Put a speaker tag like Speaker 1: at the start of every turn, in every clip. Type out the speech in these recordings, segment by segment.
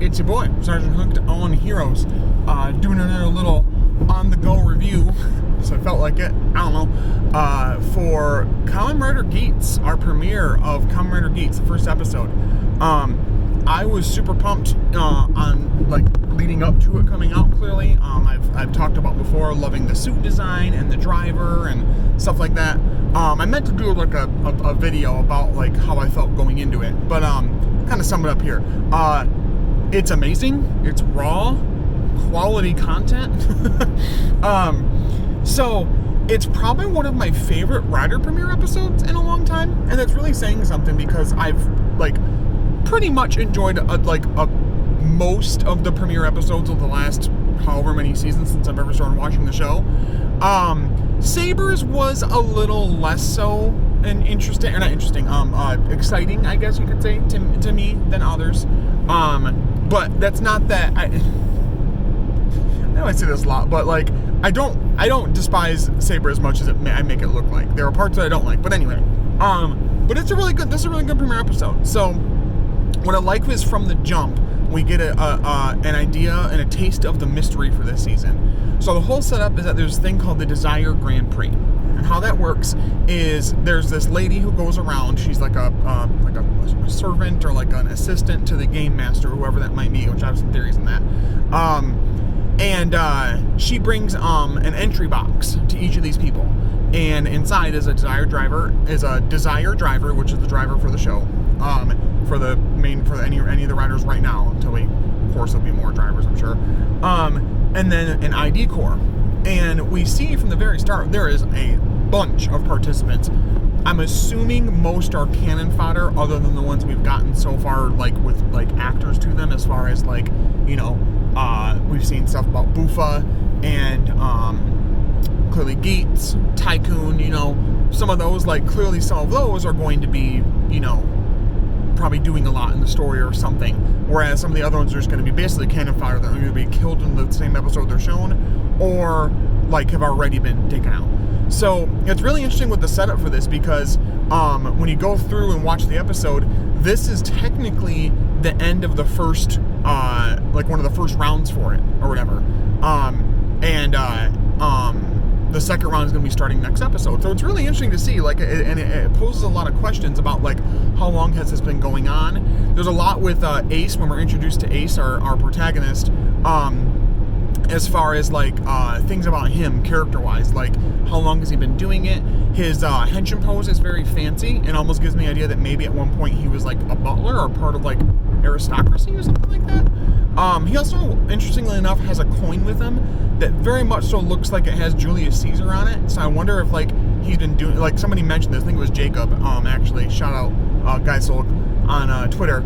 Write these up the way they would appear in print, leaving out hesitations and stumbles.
Speaker 1: It's your boy, Sergeant Hooked on Heroes, doing another little on-the-go review, so I felt like it, I don't know, for Kamen Rider Geats, our premiere of Kamen Rider Geats, the first episode. I was super pumped on, like, leading up to it coming out, clearly. I've talked about before, loving the suit design and the driver and stuff like that. I meant to do, like, a video about, like, how I felt going into it, but, kind of sum it up here. It's amazing. It's raw, quality content. So it's probably one of my favorite Rider premiere episodes in a long time, and that's really saying something because I've like pretty much enjoyed most of the premiere episodes of the last however many seasons since I've ever started watching the show. Saber's was a little less so and interesting, or not interesting, exciting, I guess you could say, to me than others. But that's not that I know I say this a lot, but like I don't despise Saber as much as I make it look like. There are parts that I don't like, but anyway. But this is a really good premiere episode. So what I like is from the jump we get an idea and a taste of the mystery for this season. So the whole setup is that there's a thing called the Desire Grand Prix. And how that works is there's this lady who goes around. She's like a servant or like an assistant to the game master, whoever that might be, which I have some theories in that. And she brings an entry box to each of these people. And inside is a Desire driver, which is the driver for the show. For any of the riders right now, until of course there'll be more drivers, I'm sure. And then an ID core. And we see from the very start there is a bunch of participants. I'm assuming most are cannon fodder, other than the ones we've gotten so far, like with like actors to them, as far as like, you know, we've seen stuff about Bufa and clearly Geats, Tycoon, you know, some of those, like clearly some of those are going to be, you know, probably doing a lot in the story or something, whereas some of the other ones are just going to be basically cannon fodder that are going to be killed in the same episode they're shown, or like have already been taken out. So it's really interesting with the setup for this because when you go through and watch the episode, this is technically the end of the first, like one of the first rounds for it or whatever. The second round is going to be starting next episode. So it's really interesting to see, like, it poses a lot of questions about, like, how long has this been going on? There's a lot with Ace, when we're introduced to Ace, our protagonist, as far as, like, things about him, character-wise. Like, how long has he been doing it? His henshin pose is very fancy, and almost gives me the idea that maybe at one point he was, like, a butler or part of, like, aristocracy or something like that. He also, interestingly enough, has a coin with him that very much so looks like it has Julius Caesar on it. So I wonder if, like, he's been doing, like, somebody mentioned this, I think it was Jacob, actually, shout out, Guy Solk on, Twitter,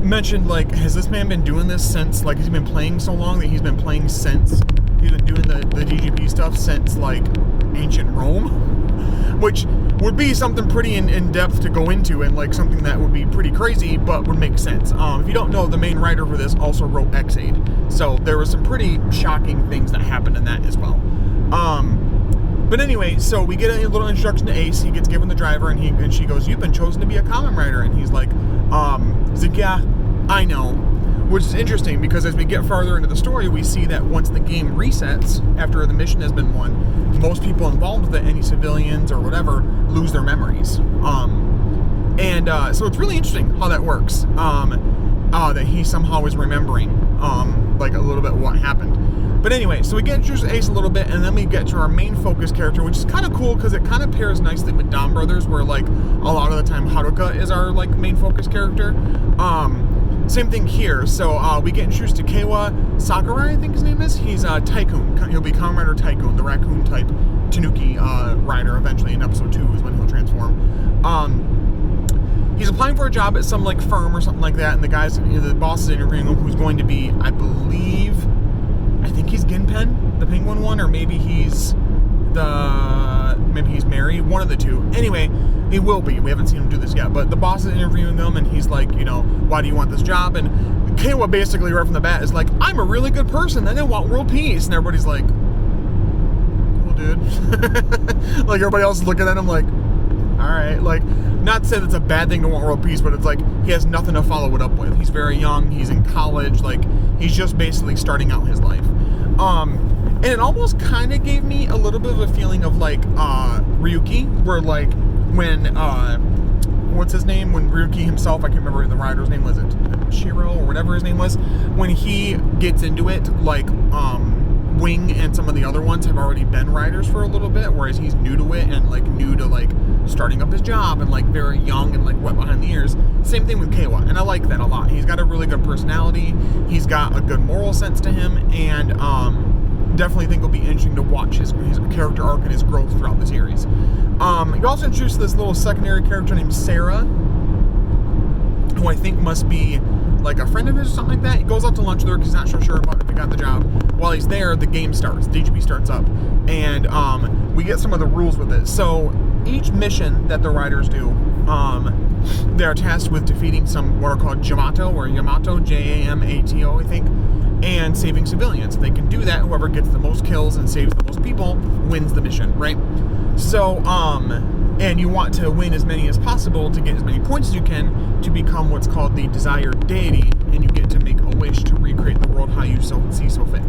Speaker 1: mentioned, like, has this man been doing this since, like, has he been playing so long that he's been doing the DGP stuff since, like, ancient Rome? Which would be something pretty in depth to go into, and like something that would be pretty crazy, but would make sense. If you don't know, the main writer for this also wrote X-Aid, so there were some pretty shocking things that happened in that as well. But anyway, so we get a little introduction to Ace. He gets given the driver, and she goes, "You've been chosen to be a Kamen Rider," and he's like, "Yeah, I know." Which is interesting because as we get farther into the story, we see that once the game resets, after the mission has been won, most people involved with it, any civilians or whatever, lose their memories. So it's really interesting how that works. That he somehow is remembering, like a little bit what happened. But anyway, so we get introduced to Ace a little bit, and then we get to our main focus character, which is kind of cool because it kind of pairs nicely with Dom Brothers, where like a lot of the time Haruka is our like main focus character. Same thing here. So we get introduced to Keiwa Sakurai, I think his name is. He's Tycoon. He'll be Kamen Rider Tycoon, the raccoon type Tanuki rider. Eventually in episode 2 is when he'll transform. He's applying for a job at some like firm or something like that, and the boss is interviewing him, who's going to be, I think he's Ginpen, the penguin one, or maybe he's Mary, one of the two. Anyway, he will be. We haven't seen him do this yet, but the boss is interviewing him, and he's like, you know, why do you want this job? And Keiwa basically right from the bat is like, I'm a really good person, and I want world peace. And everybody's like, cool, dude. Like, everybody else is looking at him like, right. Like, not to say that's a bad thing to want world peace, but it's like he has nothing to follow it up with. He's very young. He's in college. Like, he's just basically starting out his life. And it almost kind of gave me a little bit of a feeling of like Ryuki, where like when what's his name? When Ryuki himself, I can't remember what the rider's name was, it Shiro or whatever his name was. When he gets into it, like Wing and some of the other ones have already been riders for a little bit, whereas he's new to it and like new to like starting up his job and like very young and like wet behind the ears. Same thing with Keiwa, and I like that a lot. He's got a really good personality. He's got a good moral sense to him, and definitely think it'll be interesting to watch his character arc and his growth throughout the series. You also introduced this little secondary character named Sarah, who I think must be like a friend of his or something like that. He goes out to lunch with her because he's not so sure about if he got the job. While he's there, the game starts. DGP starts up. And we get some of the rules with it. So each mission that the riders do, they're tasked with defeating some what are called Jamato, or Yamato, Jamato, I think, and saving civilians. If they can do that, whoever gets the most kills and saves the most people wins the mission, right? So, and you want to win as many as possible to get as many points as you can to become what's called the desired deity, and you get to make a wish to recreate the world how you see so fit.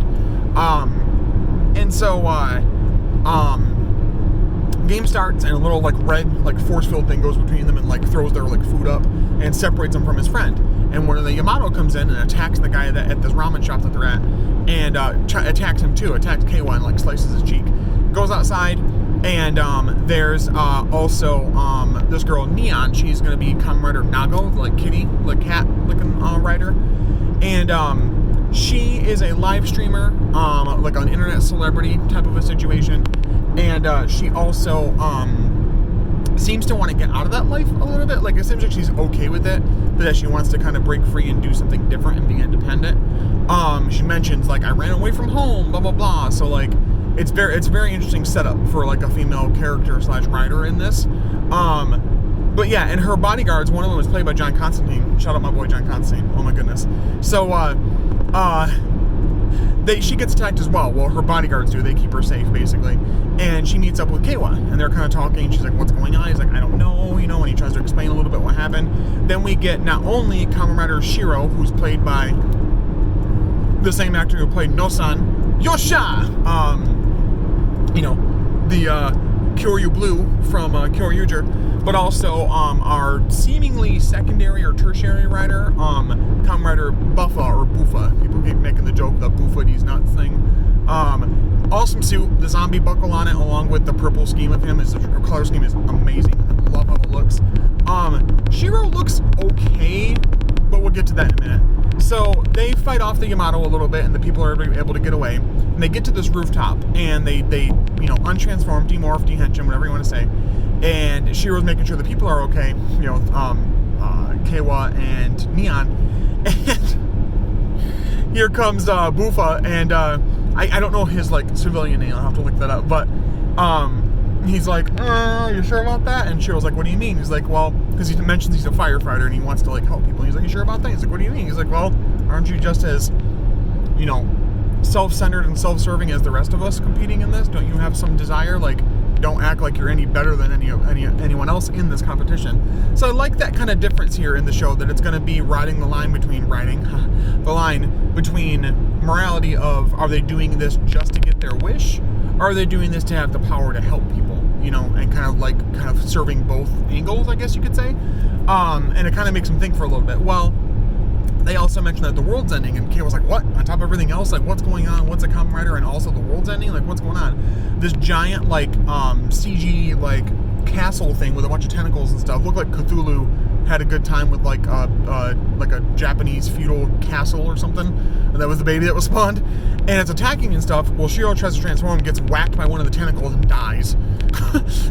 Speaker 1: And so, game starts, and a little like red like force field thing goes between them and like throws their like food up and separates them from his friend. And one of the Yamato comes in and attacks the guy that at this ramen shop that they're at, and attacks him too. Attacks Keiwa and like slices his cheek. Goes outside, and there's also this girl Neon. She's gonna be Kamen Rider Nago, like kitty, like cat looking rider, and she is a live streamer, like an internet celebrity type of a situation, and she also seems to want to get out of that life a little bit. Like, it seems like she's okay with it, but that she wants to kind of break free and do something different and be independent. She mentions like, I ran away from home, blah blah blah. So like, it's very interesting setup for like a female character / writer in this. But yeah, and her bodyguards, one of them was played by John Constantine. Shout out my boy John Constantine. Oh my goodness. So she gets attacked as well. Well, her bodyguards do. They keep her safe, basically. And she meets up with Keiwa, and they're kind of talking. She's like, what's going on? He's like, I don't know, you know, and he tries to explain a little bit what happened. Then we get not only Kamen Rider Shiro, who's played by the same actor who played Nosan Yosha, you know, the Kyoryu Blue from Kyoryuger, but also our seemingly secondary or tertiary rider, Kamen Rider Buffa or Buffa. People keep making the joke, the Buffa these nuts thing. Awesome suit, the zombie buckle on it, along with the purple scheme of him. The color scheme is amazing. I love how it looks. Shiro looks okay, but we'll get to that in a minute. So they fight off the Yamato a little bit, and the people are able to get away. And they get to this rooftop, and they you know, untransform, demorph, dehension, whatever you want to say. And Shiro's making sure the people are okay. You know, Keiwa and Neon. And here comes Buffa, and I don't know his like civilian name. I'll have to look that up. But he's like, you sure about that? And Shiro's like, what do you mean? He's like, well, because he mentions he's a firefighter and he wants to like help people. He's like, you sure about that? He's like, what do you mean? He's like, well, aren't you just as, you know, self-centered and self-serving as the rest of us competing in this? Don't you have some desire? Like, don't act like you're any better than anyone else in this competition. So I like that kind of difference here in the show, that it's going to be riding the line between morality of, are they doing this just to get their wish, or are they doing this to have the power to help people, you know, and kind of serving both angles, I guess you could say. And it kind of makes them think for a little bit. Well, they also mentioned that the world's ending, and Kay was like, what? On top of everything else, like, what's going on? What's a Kamen Rider? And also the world's ending? Like, what's going on? This giant, like, CG, like, castle thing with a bunch of tentacles and stuff. Looked like Cthulhu had a good time with, like a Japanese feudal castle or something. And that was the baby that was spawned. And it's attacking and stuff. Well, Shiro tries to transform, gets whacked by one of the tentacles and dies.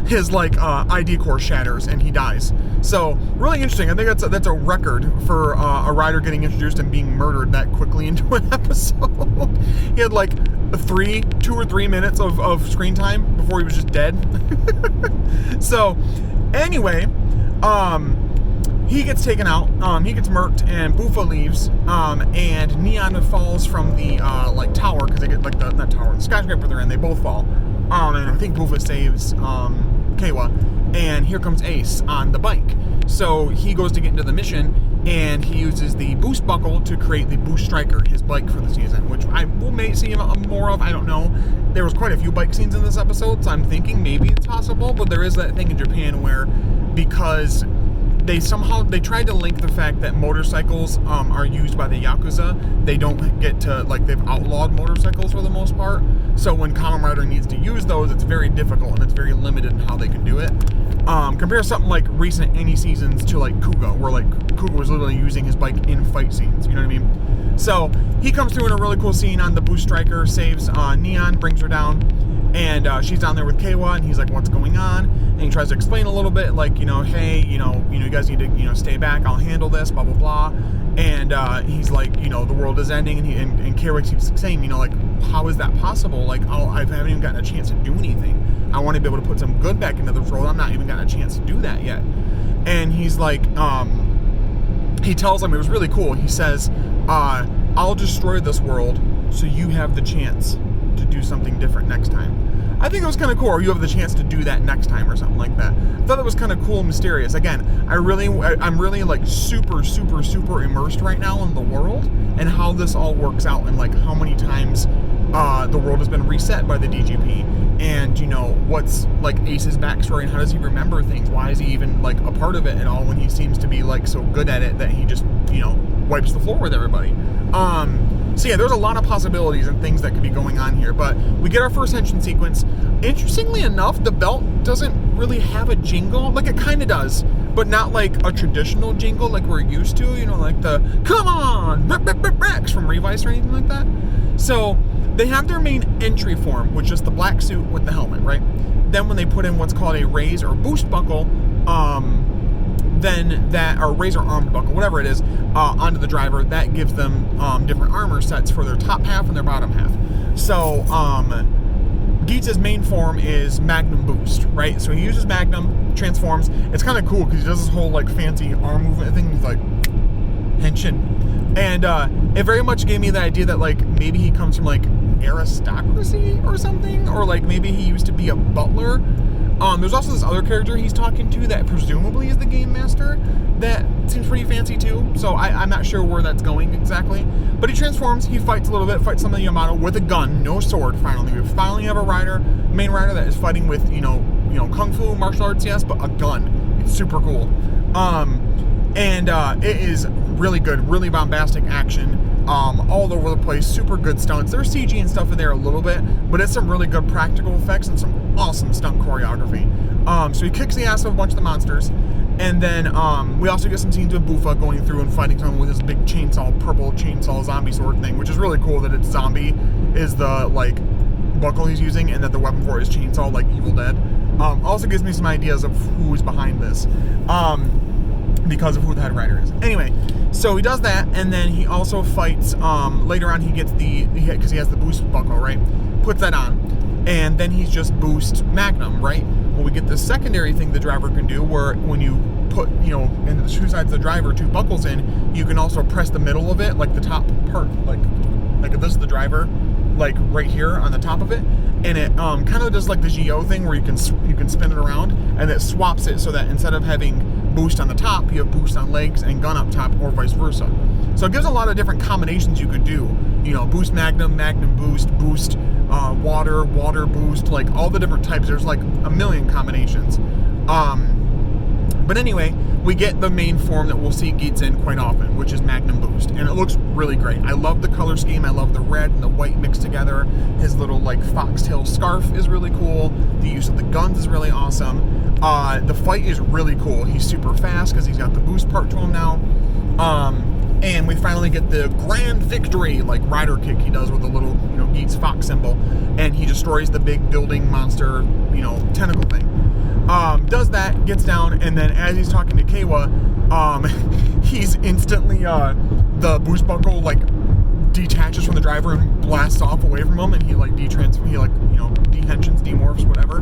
Speaker 1: His, like, ID core shatters, and he dies. So, really interesting. I think that's a record for a rider getting introduced and being murdered that quickly into an episode. He had, like, 2 or 3 minutes of screen time before he was just dead. So, anyway, he gets taken out, he gets murked, and Buffa leaves, and Neon falls from the, like, tower, because they get, like, the skyscraper they're in, they both fall. And I think Buffa saves, Keiwa, and here comes Ace on the bike. So he goes to get into the mission, and he uses the boost buckle to create the Boost Striker, his bike for the season, which I may see more of. I don't know. There was quite a few bike scenes in this episode, so I'm thinking maybe it's possible, but there is that thing in Japan where, because they tried to link the fact that motorcycles are used by the Yakuza, they don't get to, like, they've outlawed motorcycles for the most part, so when Kamen Rider needs to use those, it's very difficult and it's very limited in how they can do it. Compare something like recent Any seasons to like Kuga, where like Kuga was literally using his bike in fight scenes, you know what I mean? So he comes through in a really cool scene on the Boost Striker, saves Neon, brings her down, and she's down there with Keiwa, and he's like, what's going on? And he tries to explain a little bit, like, hey, you guys need to, stay back, I'll handle this, blah, blah, blah. And he's like, the world is ending, and Keiwa keeps saying, like, how is that possible? Like, I haven't even gotten a chance to do anything. I want to be able to put some good back into the world. I'm not even gotten a chance to do that yet. And he's like, he tells him, it was really cool. He says, I'll destroy this world so you have the chance to do something different next time. I think it was kind of cool, or you have the chance to do that next time, or something like that. I thought that was kind of cool and mysterious. Again, I'm really like super, super, super immersed right now in the world and how this all works out, and like how many times the world has been reset by the DGP, and what's like Ace's backstory and how does he remember things? Why is he even like a part of it at all when he seems to be like so good at it that he just wipes the floor with everybody? So yeah, there's a lot of possibilities and things that could be going on here, but we get our first henshin sequence. Interestingly enough, the belt doesn't really have a jingle. Like, it kind of does, but not like a traditional jingle like we're used to, like the "Come on, Rex" from Revice or anything like that. So they have their main entry form, which is the black suit with the helmet, right? Then when they put in what's called a raise or boost buckle, then that, or razor armed buckle, whatever it is, onto the driver, that gives them different armor sets for their top half and their bottom half. So Geats' main form is Magnum Boost, right? So he uses Magnum, transforms. It's kind of cool because he does this whole like fancy arm movement thing. He's like henshin, and it very much gave me the idea that like maybe he comes from like aristocracy or something, or like maybe he used to be a butler. There's also this other character he's talking to that presumably is the game master that seems pretty fancy too, so I'm not sure where that's going exactly. But he transforms, he fights a little bit, fights some of the Yamato with a gun, no sword, finally. We finally have a main rider that is fighting with, kung fu, martial arts, yes, but a gun. It's super cool. And it is really good, really bombastic action. All over the place, super good stunts. There's CG and stuff in there a little bit, but it's some really good practical effects and some awesome stunt choreography. So he kicks the ass of a bunch of the monsters, and then we also get some scenes with Bufa going through and fighting someone with his big chainsaw, purple chainsaw zombie sword thing, which is really cool that it's zombie is the like buckle he's using, and that the weapon for it is chainsaw, like Evil Dead. Also gives me some ideas of who's behind this. Because of who the head writer is. Anyway, so he does that, and then he also fights, later on he gets because he has the boost buckle, right? Puts that on, and then he's just boost Magnum, right? Well, we get the secondary thing the driver can do, where when you put, in the two sides of the driver, two buckles in, you can also press the middle of it, like the top part, like if this is the driver, like right here on the top of it, and it kind of does like the Geo thing where you can spin it around, and it swaps it so that instead of having boost on the top, you have boost on legs and gun up top, or vice versa. So it gives a lot of different combinations you could do. Boost Magnum, Magnum boost, boost water, water boost, like all the different types. There's like a million combinations. But anyway, we get the main form that we'll see Geats in quite often, which is Magnum Boost, and it looks really great. I love the color scheme. I love the red and the white mixed together. His little like foxtail scarf is really cool. The use of the guns is really awesome. The fight is really cool. He's super fast because he's got the boost part to him now. And we finally get the grand victory, like rider kick he does with the little, Geats fox symbol, and he destroys the big building monster, tentacle thing. Does that, gets down, and then as he's talking to Keiwa, he's instantly, the boost buckle, like, detaches from the driver and blasts off away from him, and he, like, dehensions, demorphs, whatever.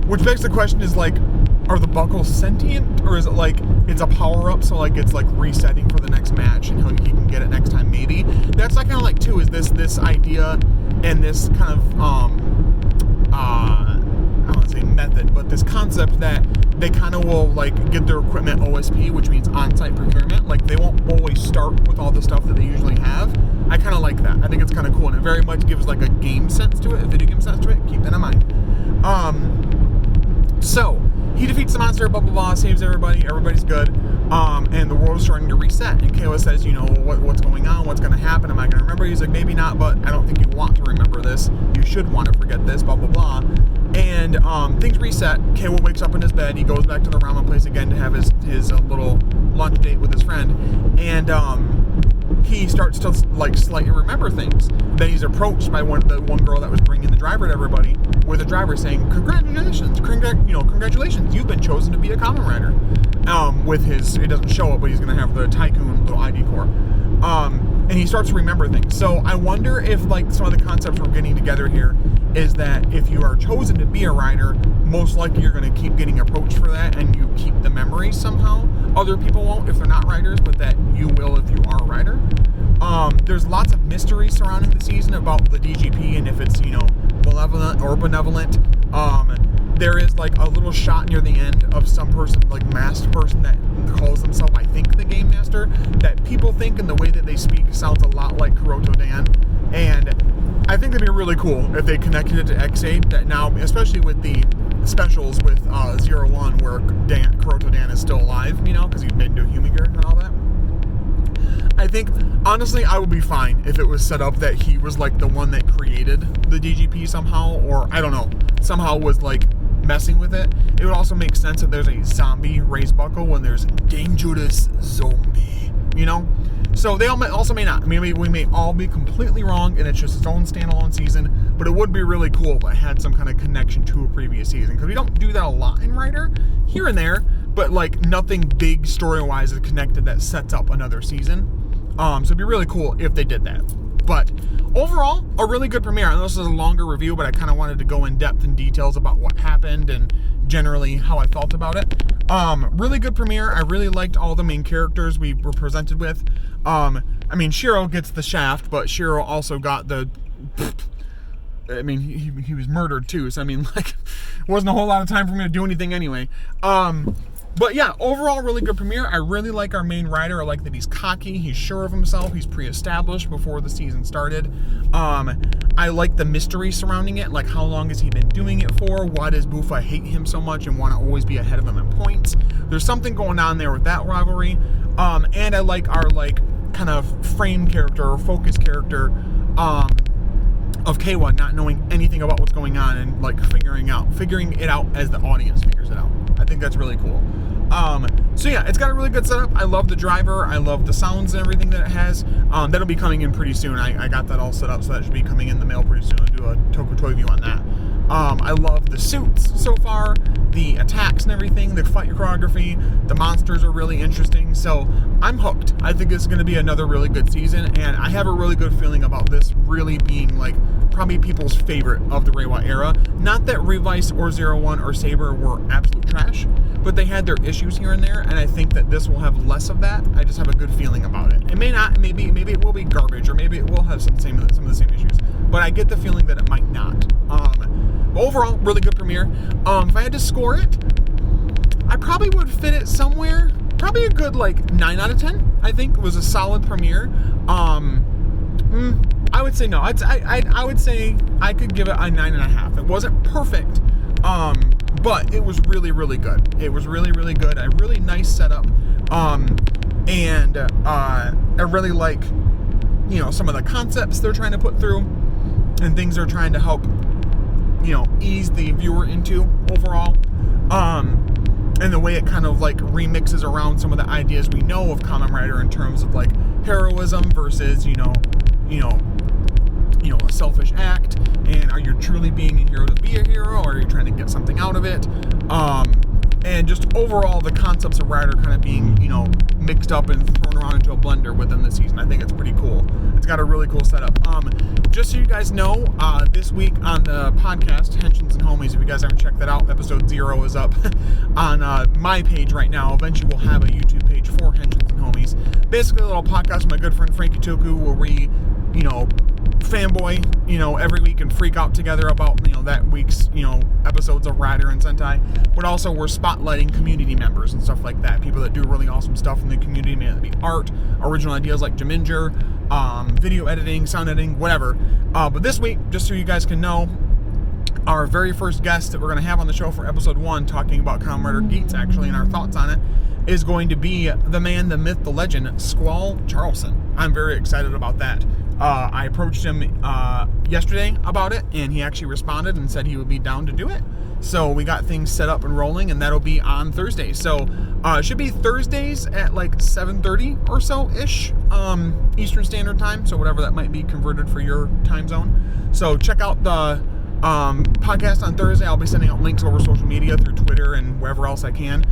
Speaker 1: Which begs the question is, like, are the buckles sentient, or is it, like, it's a power-up, so, like, it's, like, resetting for the next match, and he can get it next time, maybe? That's, like, kind of, like, too, is this idea and this kind of, want to say method, but this concept that they kind of will like get their equipment OSP, which means on-site procurement. Like they won't always start with all the stuff that they usually have. I kind of like that. I think it's kind of cool, and it very much gives like a game sense to it, a video game sense to it. Keep that in mind. So he defeats the monster, blah blah blah, saves everybody. Everybody's good. And the world is starting to reset. And Kayla says, you know, what's going on? What's going to happen? Am I going to remember? He's like, maybe not, but I don't think you want to remember this. You should want to forget this, blah, blah, blah. And things reset. Kayla wakes up in his bed. He goes back to the ramen place again to have his little lunch date with his friend. And he starts to like slightly remember things. Then he's approached by one girl that was bringing the driver to everybody, with the driver saying, congratulations, you've been chosen to be a Kamen Rider. With his, it doesn't show it, but he's going to have the Tycoon little ID core. And he starts to remember things. So I wonder if like some of the concepts we're getting together here is that if you are chosen to be a rider, most likely you're going to keep getting approached for that, and you keep the memories somehow. Other people won't if they're not riders, but that you will if you are a rider. There's lots of mystery surrounding the season about the DGP and if it's, you know, malevolent or benevolent. There is like a little shot near the end of some person, like masked person that calls themselves, I think, the Game Master, that people think in the way that they speak sounds a lot like Kuroto Dan. And I think it'd be really cool if they connected it to X8, that now, especially with the specials with 01 where Kuroto Dan is still alive, you know, because he's made into a human gear and all that. I think, honestly, I would be fine if it was set up that he was like the one that created the DGP somehow, or I don't know, somehow was like messing with it. It would also make sense that there's a zombie raise buckle when there's dangerous zombie, you know? So they also may not. Maybe we may all be completely wrong and it's just its own standalone season, but it would be really cool if it had some kind of connection to a previous season, because we don't do that a lot in Rider, here and there, but like nothing big story-wise is connected that sets up another season. So it'd be really cool if they did that. But overall, a really good premiere. I know this is a longer review, but I kind of wanted to go in depth in details about what happened and generally how I felt about it. Really good premiere. I really liked all the main characters we were presented with. I mean, Shiro gets the shaft, but Shiro also got the... I mean, he was murdered too, so I mean, like, wasn't a whole lot of time for me to do anything anyway. But yeah, overall, really good premiere. I really like our main rider. I like that he's cocky, he's sure of himself, he's pre-established before the season started. I like the mystery surrounding it, like how long has he been doing it for? Why does Bufa hate him so much and want to always be ahead of him in points? There's something going on there with that rivalry. And I like our like kind of frame character or focus character of K1 not knowing anything about what's going on and like figuring it out as the audience figures it out. I think that's really cool. So yeah, it's got a really good setup. I love the driver. I love the sounds and everything that it has. That'll be coming in pretty soon. I got that all set up, so that should be coming in the mail pretty soon. I'll do a Toku Toy view on that. I love the suits so far, the attacks and everything, the fight choreography, the monsters are really interesting, so I'm hooked. I think it's going to be another really good season, and I have a really good feeling about this really being like probably people's favorite of the Reiwa era. Not that Revice or 01 or Saber were absolute trash, but they had their issues here and there, and I think that this will have less of that. I just have a good feeling about it. It may not, maybe it will be garbage, or maybe it will have some of the same issues, but I get the feeling that it might not. Overall, really good premiere. If I had to score it, I probably would fit it somewhere, probably a good like 9 out of 10. I think it was a solid premiere. I would say no. I would say I could give it a 9.5. It wasn't perfect, but it was really, really good. It was really, really good. A really nice setup, and I really like, you know, some of the concepts they're trying to put through and things they're trying to help, you know, ease the viewer into overall. And the way it kind of like remixes around some of the ideas we know of Kamen Rider in terms of like heroism versus, you know, a selfish act, and are you truly being a hero to be a hero, or are you trying to get something out of it? And just overall the concepts of Rider kind of being, you know, mixed up and thrown around into a blender within the season. I think it's pretty cool. It's got a really cool setup. Just so you guys know, this week on the podcast, Henshins and Homies, if you guys haven't checked that out, episode 0 is up on my page right now. Eventually we'll have a YouTube page for Henshins and Homies. Basically a little podcast with my good friend Frankie Toku, where we, you know, fanboy, every week and freak out together about, that week's, episodes of Rider and Sentai. But also we're spotlighting community members and stuff like that. People that do really awesome stuff in the community, may it be art, original ideas like Jaminger, video editing, sound editing, whatever. But this week, just so you guys can know, our very first guest that we're going to have on the show for episode 1, talking about Kamen Rider Geats, actually, and our thoughts on it, is going to be the man, the myth, the legend, Squall Charleston. I'm very excited about that. I approached him yesterday about it, and he actually responded and said he would be down to do it. So we got things set up and rolling, and that'll be on Thursday. So it should be Thursdays at like 7:30 or so-ish Eastern Standard Time, so whatever that might be converted for your time zone. So check out the podcast on Thursday. I'll be sending out links over social media through Twitter and wherever else I can.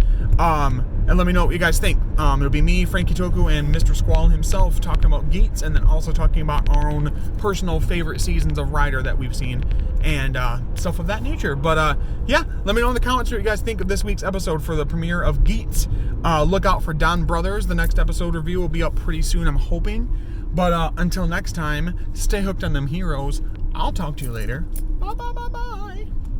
Speaker 1: And let me know what you guys think. It'll be me, Frankie Toku, and Mr. Squall himself talking about Geats, and then also talking about our own personal favorite seasons of Rider that we've seen and stuff of that nature. But yeah, let me know in the comments what you guys think of this week's episode for the premiere of Geats. Look out for Don Brothers. The next episode review will be up pretty soon, I'm hoping. But until next time, stay hooked on them heroes. I'll talk to you later. Bye, bye, bye, bye.